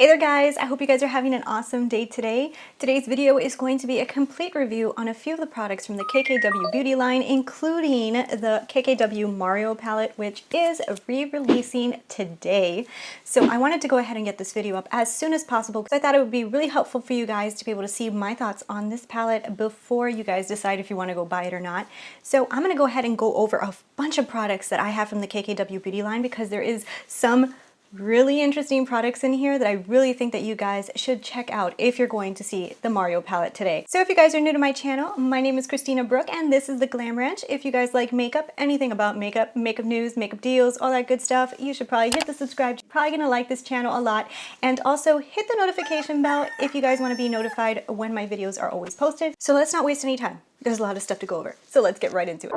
Hey there guys, I hope you guys are having an awesome day today. Today's video is going to be a complete review on a few of the products from the KKW beauty line, including the KKW Mario palette, which is re-releasing today. So I wanted to go ahead and get this video up as soon as possible because I thought it would be really helpful for you guys to be able to see my thoughts on this palette before you guys decide if you want to go buy it or not. So I'm going to go ahead and go over a bunch of products that I have from the KKW beauty line because there is some really interesting products in here that I really think that you guys should check out if you're going to see the Mario palette today. So if you guys are new to my channel, my name is Christina Brooke and this is the Glam Ranch. If you guys like makeup, anything about makeup, makeup news, makeup deals, all that good stuff, you should probably hit the subscribe. You're probably gonna like this channel a lot, and also hit the notification bell if you guys want to be notified when my videos are always posted. So let's not waste any time. There's a lot of stuff to go over. So let's get right into it.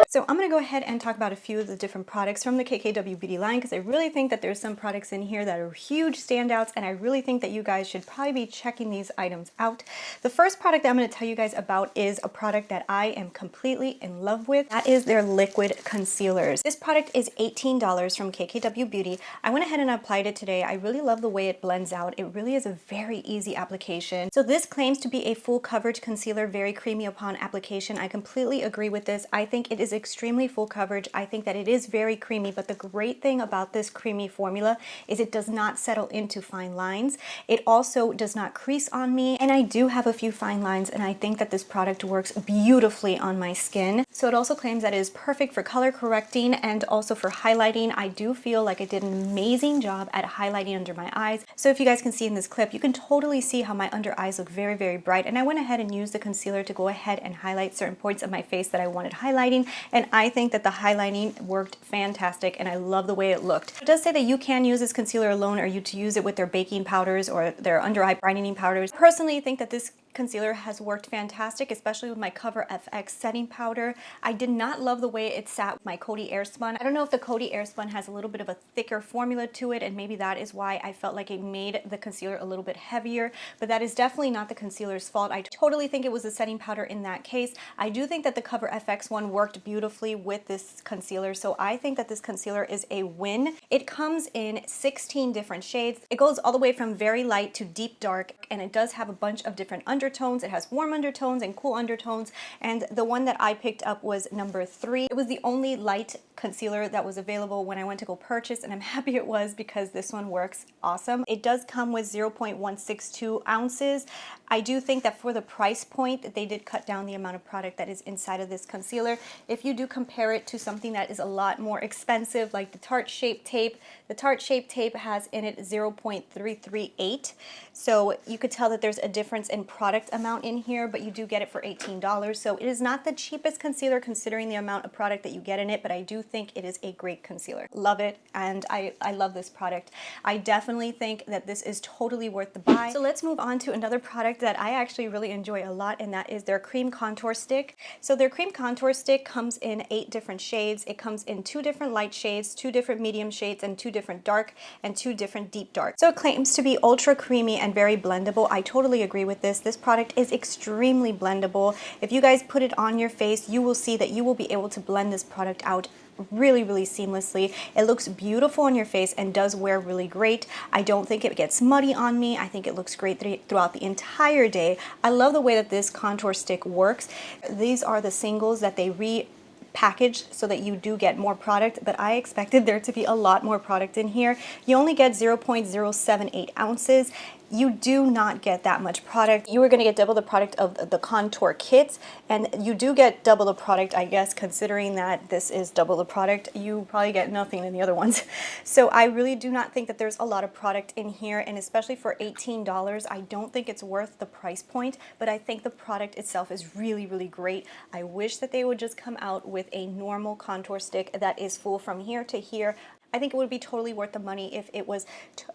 So I'm going to go ahead and talk about a few of the different products from the KKW beauty line because I really think that there's some products in here that are huge standouts, and I really think that you guys should probably be checking these items out. The first product that I'm going to tell you guys about is a product that I am completely in love with. That is their liquid concealers. This product is $18 from KKW Beauty. I went ahead and applied it today. I really love the way it blends out. It really is a very easy application. So this claims to be a full coverage concealer, very creamy upon application. I completely agree with this. I think it is extremely full coverage. I think that it is very creamy, but the great thing about this creamy formula is it does not settle into fine lines. It also does not crease on me, and I do have a few fine lines, and I think that this product works beautifully on my skin. So it also claims that it is perfect for color correcting and also for highlighting. I do feel like it did an amazing job at highlighting under my eyes. So if you guys can see in this clip, you can totally see how my under eyes look very, very bright, and I went ahead and used the concealer to go ahead and highlight certain points of my face that I wanted highlighting, and I think that the highlighting worked fantastic, and I love the way it looked. It does say that you can use this concealer alone, or you to use it with their baking powders or their under eye brightening powders. I personally think that this concealer has worked fantastic, especially with my Cover FX setting powder. I did not love the way it sat with my Coty Airspun. I don't know if the Coty Airspun has a little bit of a thicker formula to it, and maybe that is why I felt like it made the concealer a little bit heavier, but that is definitely not the concealer's fault. I totally think it was the setting powder in that case. I do think that the Cover FX one worked beautifully with this concealer, so I think that this concealer is a win. It comes in 16 different shades. It goes all the way from very light to deep dark, and it does have a bunch of different undertones. It has warm undertones and cool undertones, and the one that I picked up was number 3. It was the only light concealer that was available when I went to go purchase, and I'm happy it was because this one works awesome. It does come with 0.162 ounces. I do think that for the price point that they did cut down the amount of product that is inside of this concealer. If you do compare it to something that is a lot more expensive like the Tarte Shape Tape, the Tarte Shape Tape has in it 0.338, so you could tell that there's a difference in product amount in here, but you do get it for $18. So it is not the cheapest concealer considering the amount of product that you get in it, but I do think it is a great concealer. Love it, and I love this product. I definitely think that this is totally worth the buy. So let's move on to another product that I actually really enjoy a lot, and that is their Cream Contour Stick. So their Cream Contour Stick comes in 8 different shades. It comes in 2 different light shades, 2 different medium shades, and 2 different dark, and 2 different deep dark. So it claims to be ultra creamy and very blendable. I totally agree with this. This product is extremely blendable. If you guys put it on your face, you will see that you will be able to blend this product out really seamlessly. It looks beautiful on your face and does wear really great. I don't think it gets muddy on me. I think it looks great throughout the entire day. I love the way that this contour stick works. These are the singles that they packaged so that you do get more product, but I expected there to be a lot more product in here. You only get 0.078 ounces. You do not get that much product. You are going to get double the product of the contour kits, and you do get double the product, I guess, considering that this is double the product. You probably get nothing in the other ones. So I really do not think that there's a lot of product in here, and especially for $18, I don't think it's worth the price point, but I think the product itself is really great. I wish that they would just come out with a normal contour stick that is full from here to here. I think it would be totally worth the money if it was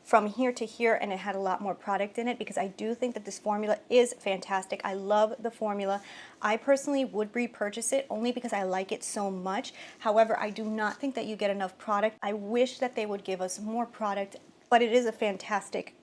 from here to here and it had a lot more product in it, because I do think that this formula is fantastic. I love the formula. I personally would repurchase it only because I like it so much. However, I do not think that you get enough product. I wish that they would give us more product, but it is a fantastic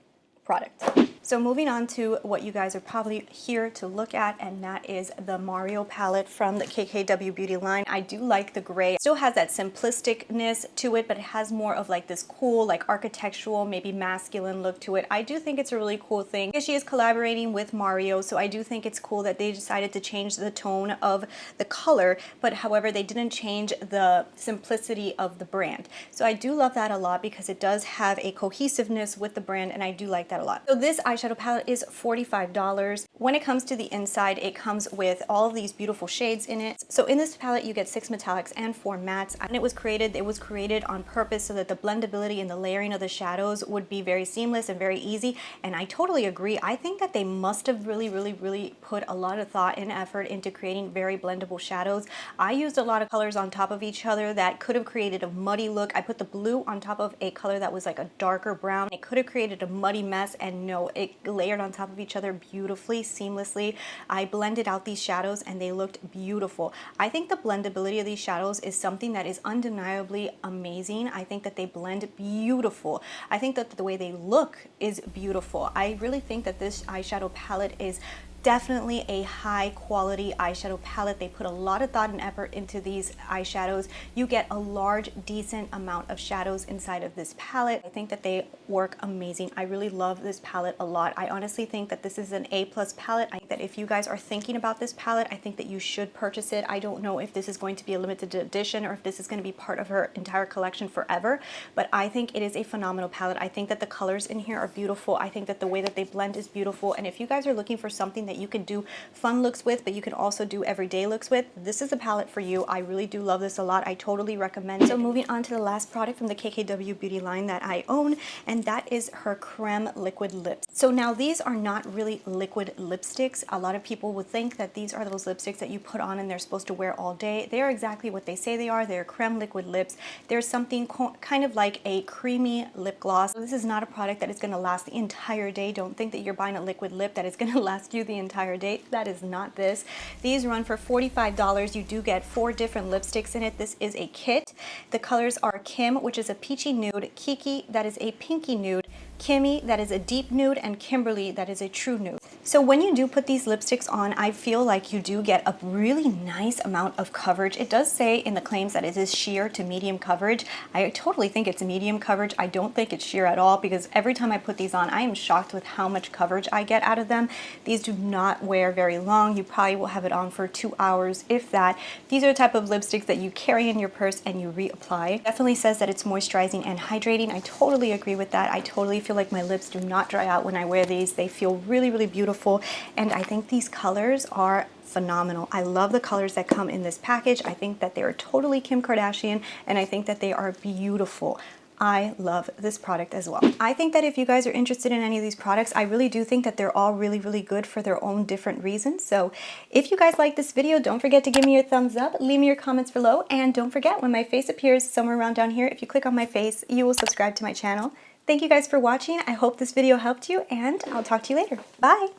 product. So moving on to what you guys are probably here to look at, and that is the Mario palette from the KKW Beauty line. I do like the gray. It still has that simplisticness to it, but it has more of like this cool, like architectural, maybe masculine look to it. I do think it's a really cool thing. She is collaborating with Mario, so I do think it's cool that they decided to change the tone of the color, but however, they didn't change the simplicity of the brand. So I do love that a lot because it does have a cohesiveness with the brand, and I do like that a lot. So this eyeshadow palette is $45. When it comes to the inside, it comes with all of these beautiful shades in it. So in this palette, you get 6 metallics and 4 mattes. And it was created on purpose so that the blendability and the layering of the shadows would be very seamless and very easy. And I totally agree. I think that they must have really put a lot of thought and effort into creating very blendable shadows. I used a lot of colors on top of each other that could have created a muddy look. I put the blue on top of a color that was like a darker brown. It could have created a muddy mess, and no, it layered on top of each other beautifully, seamlessly. I blended out these shadows and they looked beautiful. I think the blendability of these shadows is something that is undeniably amazing. I think that they blend beautiful. I think that the way they look is beautiful. I really think that this eyeshadow palette is definitely a high quality eyeshadow palette. They put a lot of thought and effort into these eyeshadows. You get a large, decent amount of shadows inside of this palette. I think that they work amazing. I really love this palette a lot. I honestly think that this is an A+ palette. I think that if you guys are thinking about this palette, I think that you should purchase it. I don't know if this is going to be a limited edition or if this is going to be part of her entire collection forever, but I think it is a phenomenal palette. I think that the colors in here are beautiful. I think that the way that they blend is beautiful. And if you guys are looking for something that you can do fun looks with, but you can also do everyday looks with, this is a palette for you. I really do love this a lot. I totally recommend it. So moving on to the last product from the KKW Beauty line that I own, and that is her Creme liquid lips. So now these are not really liquid lipsticks. A lot of people would think that these are those lipsticks that you put on and they're supposed to wear all day. They are exactly what they say they are. They're creme liquid lips. There's something kind of like a creamy lip gloss. So this is not a product that is going to last the entire day. Don't think that you're buying a liquid lip that is going to last you the entire day. That is not this. These run for $45. You do get 4 different lipsticks in it. This is a kit. The colors are Kim, which is a peachy nude, Kiki, that is a pinky nude, Kimmy, that is a deep nude, and Kimberly, that is a true nude. So when you do put these lipsticks on, I feel like you do get a really nice amount of coverage. It does say in the claims that it is sheer to medium coverage. I totally think it's medium coverage. I don't think it's sheer at all, because every time I put these on, I am shocked with how much coverage I get out of them. These do not wear very long. You probably will have it on for 2 hours, if that. These are the type of lipsticks that you carry in your purse and you reapply. Definitely says that it's moisturizing and hydrating. I totally agree with that. I totally feel like my lips do not dry out when I wear these. They feel really beautiful, and I think these colors are phenomenal. I love the colors that come in this package. I think that they are totally Kim Kardashian, and I think that they are beautiful. I love this product as well. I think that if you guys are interested in any of these products, I really do think that they're all really good for their own different reasons. So if you guys like this video, don't forget to give me your thumbs up, leave me your comments below, and don't forget, when my face appears somewhere around down here, if you click on my face, you will subscribe to my channel. Thank you guys for watching. I hope this video helped you, and I'll talk to you later. Bye!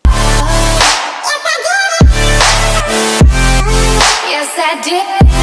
Yes, I did.